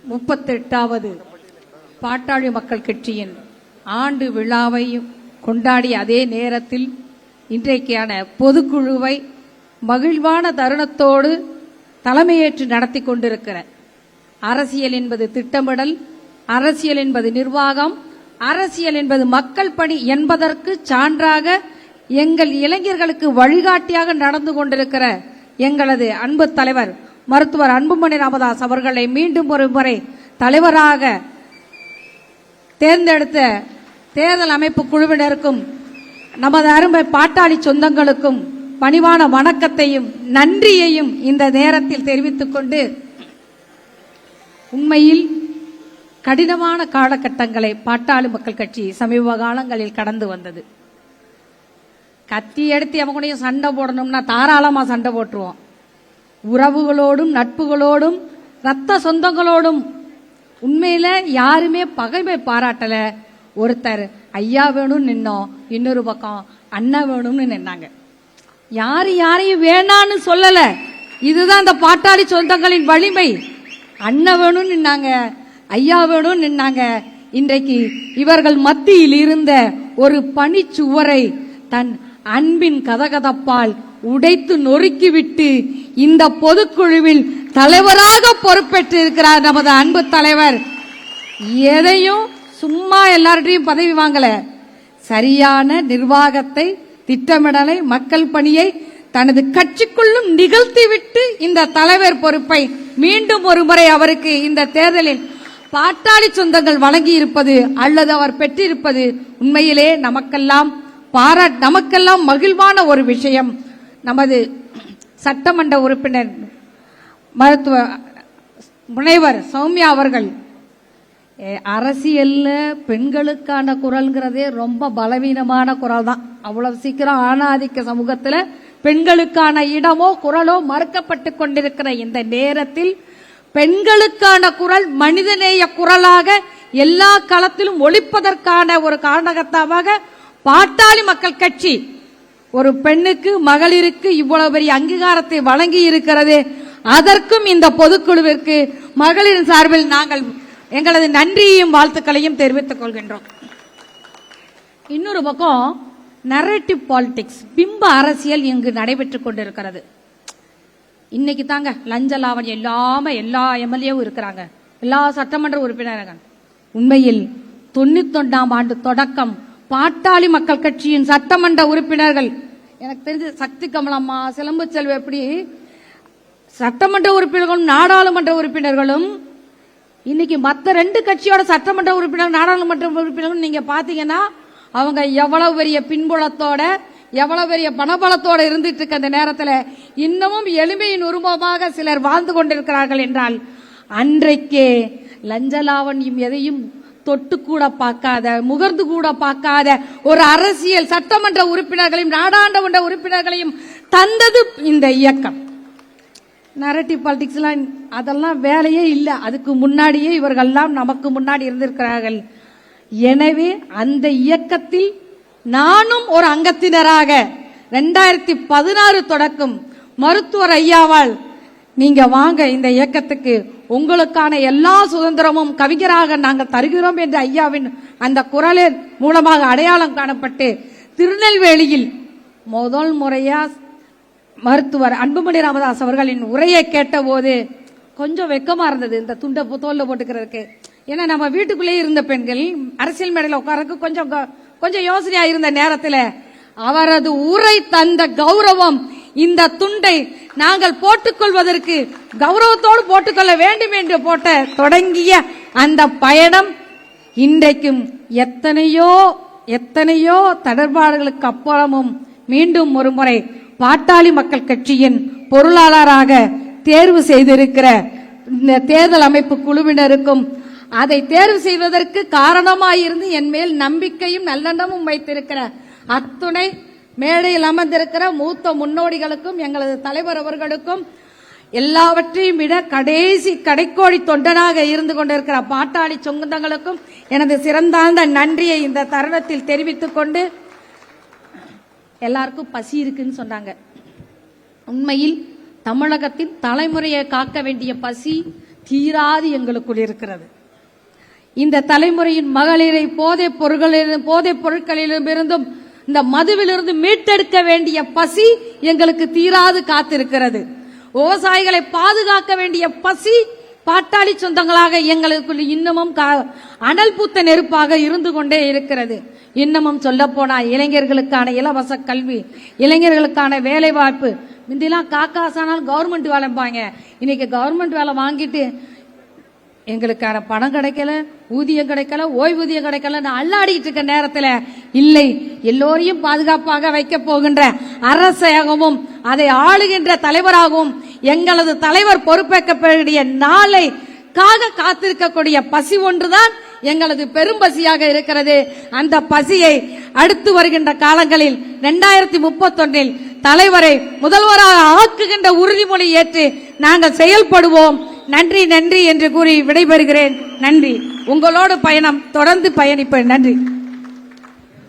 38வது பாட்டாளி மக்கள் கட்சியின் ஆண்டு விழாவை கொண்டாடிய அதே நேரத்தில் இன்றைக்கான பொதுக்குழுவை மகிழ்வான தருணத்தோடு தலைமையேற்று நடத்தி கொண்டிருக்கிற அரசியல் என்பது திட்டமிடல், அரசியல் என்பது நிர்வாகம், அரசியல் என்பது மக்கள் பணி என்பதற்கு சான்றாக எங்கள் இளைஞர்களுக்கு வழிகாட்டியாக நடந்து கொண்டிருக்கிற எங்களது அன்பு தலைவர் மருத்துவர் அன்புமணி ராமதாஸ் அவர்களை மீண்டும் ஒரு முறை தலைவராக தேர்ந்தெடுத்த தேர்தல் அமைப்பு குழுவினருக்கும் நமது அருமை பாட்டாளி சொந்தங்களுக்கும் பணிவான வணக்கத்தையும் நன்றியையும் இந்த நேரத்தில் தெரிவித்துக் கொண்டு, உண்மையில் கடினமான காலகட்டங்களை பாட்டாளி மக்கள் கட்சி சமீப காலங்களில் கடந்து வந்தது. கத்தி எடுத்து எவங்கூடையும் சண்டை போடணும்னா தாராளமா சண்டை போட்டுருவோம். உறவுகளோடும் நட்புகளோடும் ரத்த சொந்தங்களோடும் உண்மையில யாருமே பகைமை பாராட்டல. ஒருத்தர் ஐயா வேணும்னு நின்னோம், இன்னொரு பக்கம் அண்ணா வேணும்னு நின்னாங்க. யாரையும் வேணான்னு சொல்லல. இதுதான் இந்த பாட்டாளி சொந்தங்களின் வலிமை. அண்ணா வேணும்னு நின்னாங்க, ஐயா வேணும்னு நின்னாங்க. இன்றைக்கு இவர்கள் மத்தியில் இருந்த ஒரு பனிச்சுவரை தன் அன்பின் கதகதப்பால் உடைத்து நொறுக்கிவிட்டு இந்த பொதுக்குழுவில் தலைவராக பொறுப்பேற்றிருக்கிறார் நமது அன்பு தலைவர். எதையும் சும்மா எல்லார்ட்டையும் பதவி வாங்கல, சரியான நிர்வாகத்தை, திட்டமிடலை, மக்கள் பணியை தனது கட்சிக்குள்ளும் நிகழ்த்திவிட்டு இந்த தலைவர் பொறுப்பை மீண்டும் ஒரு முறை அவருக்கு இந்த தேர்தலில் பாட்டாளி சொந்தங்கள் வழங்கி இருப்பது அல்லது அவர் பெற்றிருப்பது உண்மையிலே நமக்கெல்லாம் மகிழ்வான ஒரு விஷயம். நமது சட்டமன்ற உறுப்பினர் மருத்துவ முனைவர் சௌமியா அவர்கள் அரசியல்ல பெண்களுக்கான குரல்ங்கிறதே ரொம்ப பலவீனமான குரல் தான். அவ்வளவு சீக்கிரம் ஆணாதிக்க சமூகத்தில் பெண்களுக்கான இடமோ குரலோ மறுக்கப்பட்டு கொண்டிருக்கிற இந்த நேரத்தில் பெண்களுக்கான குரல் மனிதநேய குரலாக எல்லா களத்திலும் ஒலிப்பதற்கான ஒரு காரணகர்த்தாவாக பாட்டாளி மக்கள் கட்சி ஒரு பெண்ணுக்கு, மகளிருக்கு இவ்வளவு பெரிய அங்கீகாரத்தை வழங்கி இருக்கிறது. அதற்கும் இந்த பொதுக்குழுவிற்கு மகளிரின் சார்பில் நாங்கள் எங்களது நன்றியையும் வாழ்த்துக்களையும் தெரிவித்துக் கொள்கின்றோம். இன்னொரு பக்கம் நரேட்டிவ் பாலிடிக்ஸ், பிம்ப அரசியல் இங்கு நடைபெற்றுக் கொண்டிருக்கிறது. இன்னைக்கு தாங்க லஞ்ச லாவணி எல்லாம எல்லா எம்எல்ஏவும் இருக்கிறாங்க, எல்லா சட்டமன்ற உறுப்பினர்கள். உண்மையில் 91ஆம் ஆண்டு தொடக்கம் பாட்டாளி மக்கள் கட்சியின் சட்டமன்ற உறுப்பினர்கள், எனக்கு தெரிஞ்சு சக்தி கமலம்மா, சிலம்பு செல்வி, எப்படி சட்டமன்ற உறுப்பினர்களும் நாடாளுமன்ற உறுப்பினர்களும் இன்னைக்கு மற்ற 2 கட்சியோட சட்டமன்ற உறுப்பினர், நாடாளுமன்ற உறுப்பினர்கள் நீங்க பாத்தீங்கன்னா அவங்க எவ்வளவு பெரிய பின்புலத்தோட, எவ்வளவு பெரிய பணபலத்தோட இருந்துட்டு இருக்க அந்த நேரத்தில் இன்னமும் எளிமையின் உருவமாக சிலர் வாழ்ந்து கொண்டிருக்கிறார்கள் என்றால், அன்றைக்கே லஞ்ச லாவண்யம் எதையும் தொட்டு கூட பார்க்காத, முகர்ந்து கூட பார்க்காத ஒரு அரசியல் சட்டமன்ற உறுப்பினர்களையும் நாடாளுமன்ற உறுப்பினர்களையும் தந்தது இந்த இயக்கம். நரேட்டிவ் பாலிடிக்ஸ் எல்லாம் அதெல்லாம் வேலையே இல்லை. அதுக்கு முன்னாடியே இவர்கள்லாம் நமக்கு முன்னாடி இருந்திருக்கிறார்கள். எனவே அந்த இயக்கத்தில் நானும் ஒரு அங்கத்தினராக 2016 தொடக்கம் மருத்துவர் ஐயாவால் நீங்க வாங்க இந்த இயக்கத்துக்கு, உங்களுக்கான எல்லா சுதந்திரமும் கவிஞராக நாங்கள் தருகிறோம் என்று ஐயாவின் அந்த குரலின் மூலமாக அடையாளம் காணப்பட்டு திருநெல்வேலியில் முதல் முறையா மருத்துவர் அன்புமணி ராமதாஸ் அவர்களின் உரையை கேட்ட போது கொஞ்சம் வெக்கமா இருந்தது, இந்த துண்டை தோல்ல போட்டுக்கிறதுக்கு. ஏன்னா நம்ம வீட்டுக்குள்ளேயே இருந்த பெண்கள் அரசியல் மேடையில் உட்காரக்கு கொஞ்சம் யோசனையா இருந்த நேரத்தில் அவரது உரை தந்த கௌரவம், இந்த துண்டை நாங்கள் போட்டுக்கொள்வதற்கு கௌரவத்தோடு போட்டுக்கொள்ள வேண்டும் என்று போட்ட தொடங்கிய அந்த பயணம் இன்றைக்கும் எத்தனையோ தடர்பாடுகளுக்கு அப்புறமும் மீண்டும் ஒரு முறை பாட்டாளி மக்கள் கட்சியின் பொருளாளராக தேர்வு செய்திருக்கிற இந்த தேர்தல் அமைப்பு குழுவினருக்கும், அதை தேர்வு செய்வதற்கு காரணமாயிருந்து என் மேல் நம்பிக்கையும் நல்லெண்ணமும் வைத்திருக்கிற அத்துணை மேடையில் அமர்ந்திருக்கிற மூத்த முன்னோடிகளுக்கும், எங்களது தலைவர் அவர்களுக்கும், எல்லாவற்றையும் விட கடைக்கோடி தொண்டனாக இருந்து கொண்டிருக்கிற பாட்டாளி சொந்தங்களுக்கும் எனது சிறந்தாழ்ந்த நன்றியை இந்த தருணத்தில் தெரிவித்துக் கொண்டு, எல்லாருக்கும் பசி இருக்குன்னு சொன்னாங்க. உண்மையில் தமிழகத்தின் தலைமுறையை காக்க வேண்டிய பசி, தீராது எங்களுக்குள் இருக்கிறது. இந்த தலைமுறையின் மகளிரை போதைப் பொருட்களிலிருந்தும் இந்த மதுவிலிருந்து மீட்டெடுக்க வேண்டிய பசி எங்களுக்கு தீராது காத்திருக்கிறது. விவசாயிகளை பாதுகாக்க வேண்டிய பசி பாட்டாளி சொந்தங்களாக எங்களுக்குள் இன்னமும் அனல் பூத்த நெருப்பாக இருந்து கொண்டே இருக்கிறது. இன்னமும் சொல்ல போனா இளைஞர்களுக்கான இலவச கல்வி, இளைஞர்களுக்கான வேலை வாய்ப்பு. முந்திலாம் காக்காசானால் கவர்மெண்ட் வேலைப்பாங்க, இன்னைக்கு கவர்மெண்ட் வேலை வாங்கிட்டு எங்களுக்கான பணம் கிடைக்கல, ஊதியம் கிடைக்கல, ஓய்வூதியம் கிடைக்கல அல்லாடிட்டு இருக்க நேரத்தில் இல்லை, எல்லோரையும் பாதுகாப்பாக வைக்க போகின்ற அரசாகவும் அதை ஆளுகின்ற தலைவராகவும் எங்களது தலைவர் பொறுப்பேற்க வேண்டிய நாளை காத்திருக்கக்கூடிய பசி ஒன்றுதான் எங்களது பெரும் பசியாக இருக்கிறது. அந்த பசியை அடுத்து வருகின்ற காலங்களில் 2031 தலைவரை முதல்வராக ஆக்குகின்ற உறுதிமொழி ஏற்று நாங்கள் செயல்படுவோம். நன்றி நன்றி என்று கூறி விடைபெறுகிறேன். நன்றி. உங்களோடு பயணம் தொடர்ந்து பயணிப்பேன். நன்றி.